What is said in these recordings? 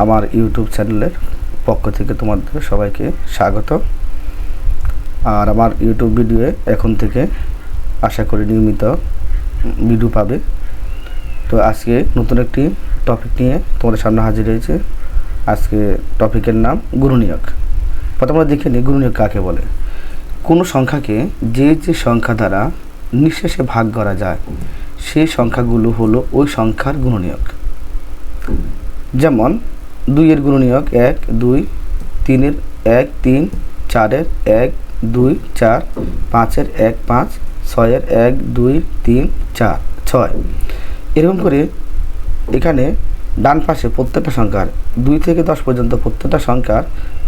আমার ইউটিউব চ্যানেলের পক্ষ থেকে তোমাদের সবাইকে স্বাগত। আর আমার ইউটিউব ভিডিওয়ে এখন থেকে আশা করি নিয়মিত ভিডিও পাবে। তো আজকে নতুন একটি টপিক নিয়ে তোমাদের সামনে হাজির হয়েছে। আজকে টপিকের নাম গুণনীয়ক। প্রথমে দেখে নিই গুণনীয়ক কাকে বলে। কোনো সংখ্যাকে যে সংখ্যা দ্বারা নিঃশেষে ভাগ করা যায় সেই সংখ্যাগুলো হলো ওই সংখ্যার গুণনীয়ক। যেমন 2 এর গুণনীয়ক 1, 2, 3 এর 1, 3, 4 এর 1, 2, 4, 5 এর 1, 5, 6 এর 1, 2, 3, 4, 6। এরকম করে এখানে ডান পাশে প্রত্যেকটা সংখ্যার 2 থেকে 10 পর্যন্ত প্রত্যেকটা সংখ্যার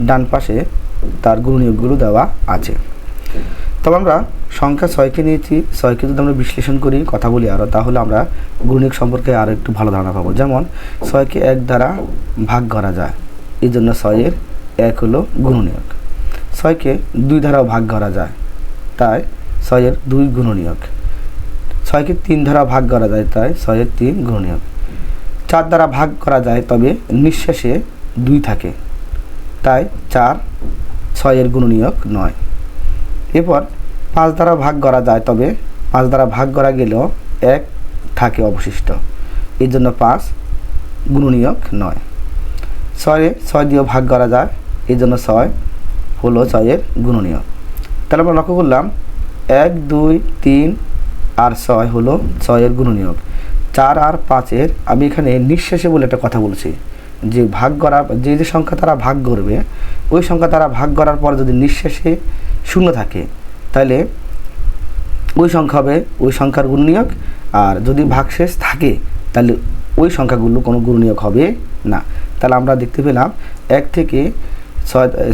ডান পাশে তার গুণনীয়কগুলো দেওয়া আছে। তবে আমরা সংখ্যা 6কে নিয়েছি। 6কে যদি আমরা বিশ্লেষণ করি, কথা বলি আরও, তাহলে আমরা গুণনীয়ক সম্পর্কে আরও একটু ভালো ধারণা পাবো। যেমন 6কে 1 দ্বারা ভাগ করা যায়, এই জন্য 6 এর 1 হলো গুণনীয়ক। 6কে 2 দ্বারাও ভাগ করা যায়, তাই 6 এর 2 গুণনীয়ক। 6কে 3 দ্বারা ভাগ করা যায়, তাই 6 এর 3 গুণনীয়ক। 4 দ্বারা ভাগ করা যায়, তবে নিঃশেষে 2 থাকে, তাই 4 6 এর গুণনীয়ক নয়। এরপর 5 দ্বারা ভাগ করা যায়, তবে 5 দ্বারা ভাগ করা গেলেও 1 থাকে অবশিষ্ট, এই জন্য 5 গুণনীয়ক নয়। 6 দিয়েও ভাগ করা যায়, এই জন্য 6 হলো 6 এর গুণনীয়ক। তাহলে আমরা লক্ষ্য করলাম 1, 2, 3 আর 6 হলো 6 এর গুণনীয়ক। 4 আর 5 এর আমি এখানে নিঃশেষে বলে একটা কথা বলছি, যে ভাগ করা যে সংখ্যা তারা ভাগ করবে, ওই সংখ্যা তারা ভাগ করার পর যদি নিঃশেষে 0 থাকে, তাহলে ওই সংখ্যা হবে ওই সংখ্যার গুণনীয়ক। আর যদি ভাগশেষ থাকে, তাহলে ওই সংখ্যাগুলো কোনো গুণনীয়ক হবে না। তাহলে আমরা দেখতে পেলাম 1 থেকে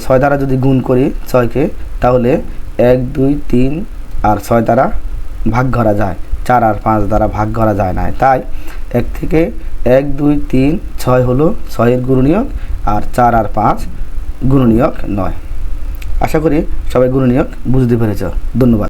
6 দ্বারা যদি গুণ করি 6কে, তাহলে 1, 2, 3 আর 6 দ্বারা ভাগ করা যায়, 4 আর 5 দ্বারা ভাগ করা যায় না। তাই 1 থেকে 1, 2, 3, 6 হলো 6 এর গুণনীয়ক, আর 4 আর 5 গুণনীয়ক নয়। আশা করি সবাই গুণনীয়ক বুঝতে পেরেছ। ধন্যবাদ।